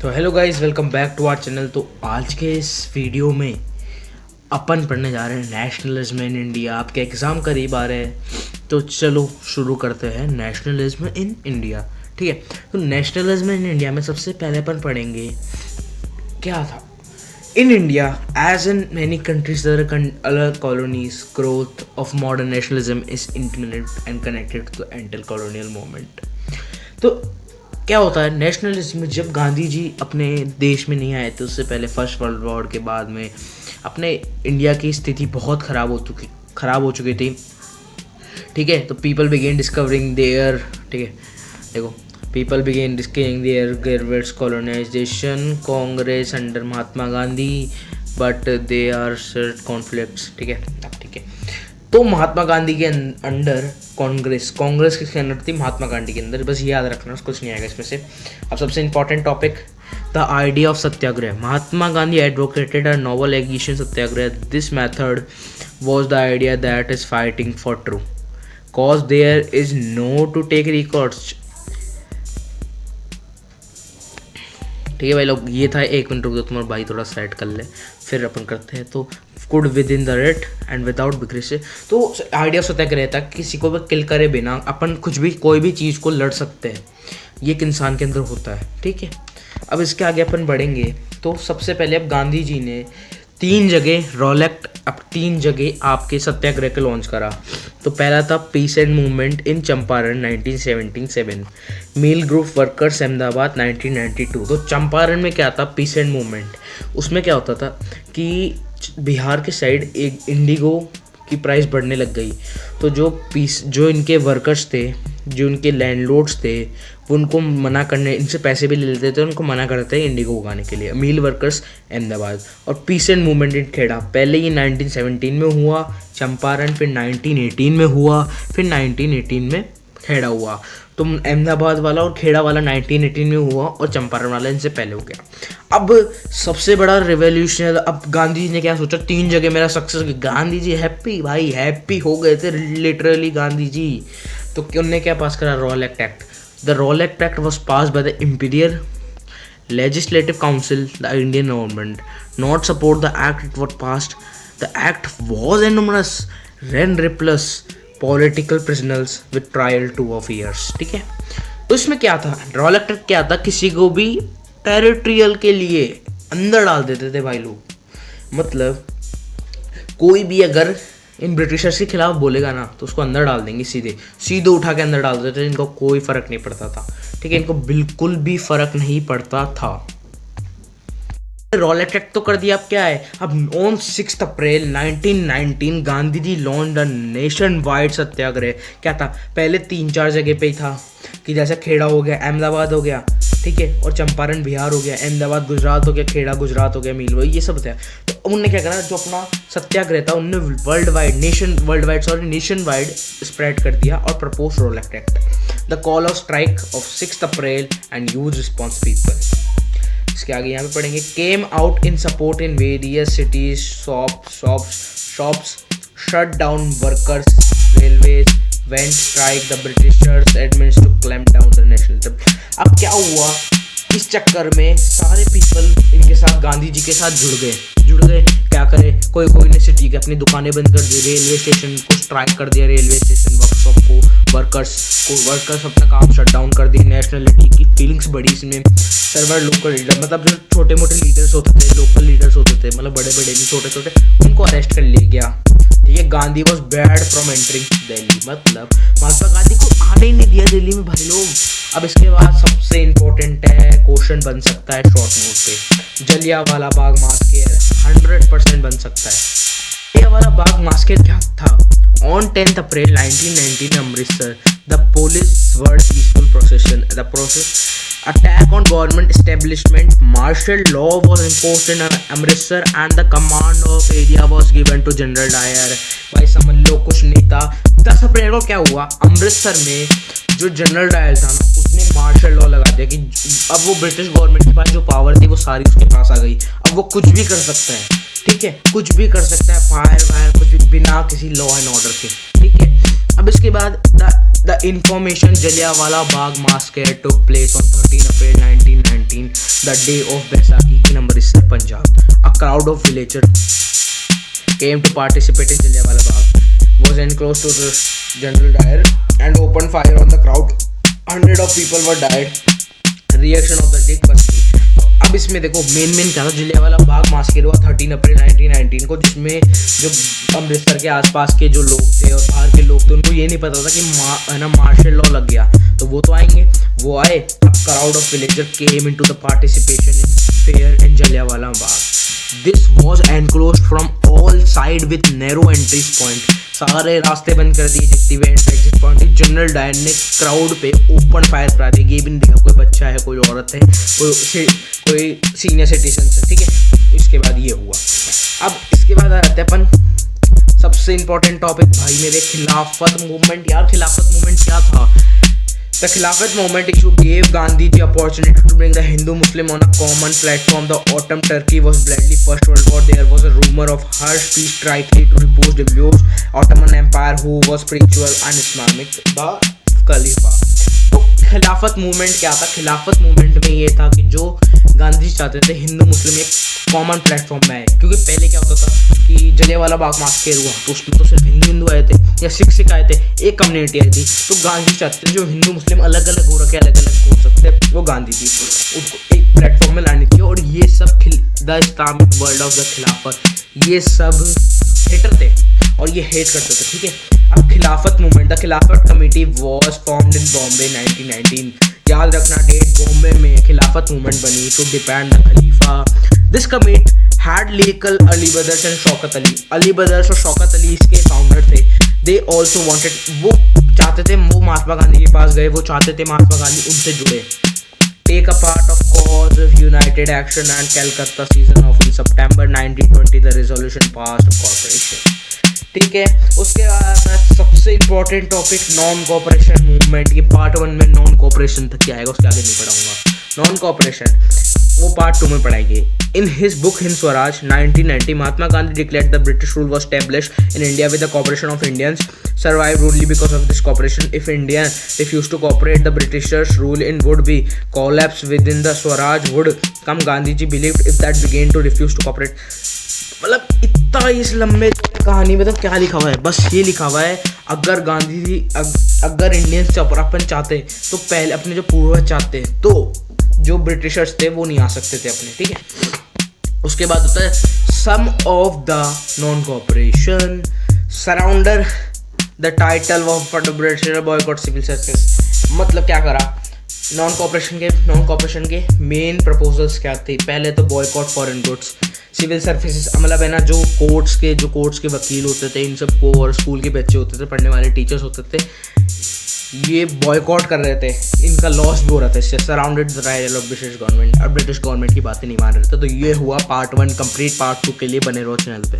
तो hello guys, welcome back to our channel. तो आज के इस वीडियो में अपन पढ़ने जा रहे हैं नेशनलिज्म इन इंडिया। आपके एग्ज़ाम करीब आ रहे हैं तो चलो शुरू करते हैं नेशनलिज्म इन इंडिया। ठीक है, तो नेशनलिज्म इन इंडिया में सबसे पहले अपन पढ़ेंगे क्या था। In India as in many countries there other colonies, growth of modern nationalism is intimate and connected to the anti-colonial movement। तो क्या होता है नेशनलिज्म में, जब गांधी जी अपने देश में नहीं आए थे उससे पहले फर्स्ट वर्ल्ड वॉर के बाद में अपने इंडिया की स्थिति बहुत ख़राब हो चुकी थी। ठीक है, तो पीपल बिगेन डिस्कवरिंग देयर, ठीक है देखो, people began discovering their grievances colonisation Congress under Mahatma Gandhi but they are sort conflicts. ठीक है, अब ठीक है, तो महात्मा गांधी के अंडर कांग्रेस किसके अंडर थी? महात्मा गांधी के अंदर। बस याद रखना, कुछ नहीं आएगा इसमें से। अब सबसे important topic, the idea of satyagraha. Mahatma Gandhi advocated a noble agitation satyagraha. This method was the idea that is fighting for true cause there is no to take records. ठीक है भाई लोग, ये था। एक मिनट रुक दो, तुम्हारा भाई थोड़ा सेट कर ले, फिर अपन करते हैं। तो could with in the rate and without बिक्री से, तो आइडिया सत्याग्रह था किसी को भी किल करे बिना अपन कुछ भी कोई भी चीज़ को लड़ सकते हैं। ये एक इंसान के अंदर होता है। ठीक है, अब इसके आगे अपन बढ़ेंगे। तो सबसे पहले अब गांधी जी ने 3 जगह आपके सत्याग्रह के लॉन्च करा। तो पहला था peace and movement in Champaran 1977, mill group workers Ahmedabad 1992। तो चंपारण में क्या था? Peace and movement. उसमें क्या होता था कि बिहार के साइड एक इंडिगो की प्राइस बढ़ने लग गई, तो जो इनके वर्कर्स थे, जो इनके लैंडलॉर्ड्स थे, वो उनको मना करने, इनसे पैसे भी ले लेते थे, उनको मना करते थे इंडिगो उगाने के लिए। मील वर्कर्स अहमदाबाद और peace and movement in Kheda, पहले ये 1917 में हुआ चंपारण, फिर 1918 में हुआ, फिर 1918 में खेड़ा हुआ। तो अहमदाबाद वाला और खेड़ा वाला 1918 में हुआ और चंपारण वाला इनसे पहले हो गया। अब सबसे बड़ा रिवॉल्यूशन, अब गांधी जी ने क्या सोचा, 3 जगह मेरा सक्सेस। गांधी जी हैप्पी हो गए थे लिटरली गांधी जी। तो उन्होंने क्या पास करा? Rowlatt act. The Rowlatt act was pass by the imperial legislative council, the Indian government not support the act, it was passed. The act was enormous rain replace political prisoners with trial 2 years। ठीक है, तो इसमें क्या था? Rowlatt act क्या था? किसी को भी टेरिटोरियल के लिए अंदर डाल देते थे भाई लोग। मतलब कोई भी अगर इन ब्रिटिशर्स के खिलाफ बोलेगा ना तो उसको अंदर डाल देंगे, सीधे उठा के अंदर डाल देते थे। इनको कोई फर्क नहीं पड़ता था। ठीक है, इनको बिल्कुल भी फर्क नहीं पड़ता था। रॉलेट एक्ट तो कर दिया। अब क्या है? अब on 6 April 1919 Gandhi ji launch the nation wide satyagraha. क्या था? पहले 3-4 जगह पे ही था कि जैसे खेड़ा हो गया, अहमदाबाद हो गया, ठीक है, और चंपारण बिहार हो गया, अहमदाबाद गुजरात हो गया, खेड़ा गुजरात हो गया, मील वही ये सब था। तो उन्होंने क्या करा, जो अपना सत्याग्रह था उन्होंने नेशन वाइड स्प्रेड कर दिया और propose Rowlatt act. The call off strike of 6 April and use response people. इसके आगे यहाँ पे पढ़ेंगे, came out in support in various cities, shops shut down workers, railways went strike, the Britishers admins to clamp down the nationalism. अब क्या हुआ? इस चक्कर में सारे पीपल इनके साथ, गांधी जी के साथ जुड़ गए। क्या करे? कोई ने सिटी के अपनी दुकानें बंद कर दी, रेलवे स्टेशन को स्ट्राइक कर दिया, रेलवे स्टेशन वर्कशॉप को, वर्कर्स अपना काम शट डाउन कर दिया। नेशनलिटी की फीलिंग्स बढ़ी इसमें। सर्वर लोकल लीडर, मतलब जो छोटे मोटे लीडर्स होते थे, लोकल लीडर्स होते थे, मतलब बड़े नहीं छोटे, उनको अरेस्ट कर लिया गया। ठीक है, Gandhi was bad from entering Delhi, मतलब महात्मा गांधी को आने ही नहीं दिया दिल्ली में भाई लोग। अब इसके बाद सबसे इम्पोर्टेंट है, क्वेश्चन बन सकता है शॉर्ट नोट पे, जलियांवाला बाग मास्केर 100% बन सकता है। जलियांवाला बाग मास्केर क्या था? On 10th April 1919 Amritsar, the police were peaceful procession. The attack on government establishment, martial law was imposed in Amritsar and the command of area was given to General Dyer। भाई समझ लो कुछ नहीं था। 10 अप्रैल को क्या हुआ? अमृतसर में जो जनरल डायर था ना, उसने मार्शल लॉ लगा दिया कि अब वो ब्रिटिश गवर्नमेंट के पास जो पावर थी वो सारी उसके पास आ गई। अब वो कुछ भी कर सकता है। ठीक है, कुछ भी कर सकता है, फायर कुछ भी, बिना किसी लॉ एंड ऑर्डर के। ठीक है, अब इसके बाद the information Jallianwala Bagh massacre took place on 13 April 1919, the day of Baisakhi की Amritsar Punjab. A crowd of villagers came to participate in Jallianwala Bagh was enclosed to the General Dyer and opened fire on the crowd. Hundred of people were died. Reaction of the Dick Bussey. अब इसमें देखो main क्या था, जलियांवाला बाग मास्कर हुआ 13 April 1919 को, जिसमें जो अमृतसर के आसपास के जो लोग थे और बाहर के लोग थे उनको ये नहीं पता था कि मार्शल लॉ लग गया, तो वो तो आएंगे. वो आए. अब crowd of villager came into the participation in fair in Jallianwala Bagh. This was enclosed from all side with narrow entry point. सारे रास्ते बंद कर दिए जितनी भी एग्जिट पॉइंट. जनरल डायर ने क्राउड पे ओपन फायर करा दिया. ये भी नहीं देखा कोई बच्चा है, कोई औरत है, कोई सीनियर सिटीजन है. ठीक है, इसके बाद ये हुआ. अब इसके बाद आते हैं अपन सबसे इंपॉर्टेंट टॉपिक भाई मेरे, खिलाफत मूवमेंट. यार खिलाफत मूवमेंट क्या था? The Khilafat movement issue gave Gandhi the opportunity to bring the Hindu-Muslim on a common platform. The autumn Turkey was bloody First World War. There was a rumor of harsh peace likely to repose the abused Ottoman Empire, who was spiritual and Islamic, the Khalifa. तो खिलाफत movement क्या था? खिलाफत movement में ये था कि जो गांधी जी चाहते थे हिंदू मुस्लिम एक कॉमन प्लेटफॉर्म में आए, क्योंकि पहले क्या होता था कि जलियांवाला बाग मास्कर हुआ तो उसमें तो सिर्फ हिंदू आए थे या सिख आए थे, एक कम्युनिटी आई थी. तो गांधी चाहते थे जो हिंदू मुस्लिम अलग अलग हो रखे, अलग अलग हो सकते, वो गांधी जी उनको एक प्लेटफॉर्म में लानी थी. और ये सब the Islamic world of the खिलाफत, ये सब हेटर थे और ये हेट करते थे. ठीक है. अब Khilafat movement, the Khilafat committee was formed in Bombay 1919. याद रखना डेट, बॉम्बे में खिलाफत मूवमेंट बनी to depend the Khalifa. This committee had legal Ali brothers and Shaukat Ali. Ali brothers और शौकत अली इसके फाउंडर थे. दे ऑल्सो वांटेड, वो चाहते थे, वो महात्मा गांधी के पास गए, वो चाहते थे महात्मा गांधी उनसे जुड़े. Take a part of cause of united action and Calcutta season of in September 1920 the resolution passed corporation. ठीक है. उसके बाद सबसे important topic non cooperation movement. ये पार्ट 1 में नॉन कोऑपरेशन तक क्या आएगा, उसके आगे नहीं पढ़ाऊंगा. नॉन कोऑपरेशन वो पार्ट 2 में पढ़ाएंगे. In his book Hind Swaraj 1990, Mahatma Gandhi declared the British rule was established in India with the cooperation of Indians survived only because of this cooperation. If India refused to cooperate, the Britishers' rule in would be collapse within the Swaraj would come. Gandhi ji believed if that began to refuse to cooperate. मतलब इतना इस लंबे कहानी में तो क्या लिखा हुआ है, बस ये लिखा हुआ है अगर गांधी जी अगर इंडियंस अपन चाहते तो पहले अपने जो पूर्वज चाहते तो जो ब्रिटिशर्स थे वो नहीं आ सकते थे अपने. ठीक है. उसके बाद होता है some of the non cooperation surrender the title of British boycott civil service. मतलब क्या करा नॉन कोऑपरेशन के मेन प्रपोजल्स क्या थे? पहले तो boycott foreign goods, civil services, मतलब है ना जो कोर्ट्स के वकील होते थे इन सब को, और स्कूल के बच्चे होते थे, पढ़ने वाले टीचर्स होते थे, ये बॉयकॉट कर रहे थे, इनका लॉस भी हो रहा था इससे. Surrounded the rival of British government. अब ब्रिटिश गवर्नमेंट की बातें नहीं मान रहे थे. तो ये हुआ पार्ट 1 कंप्लीट. पार्ट 2 के लिए बने रहो चैनल पे.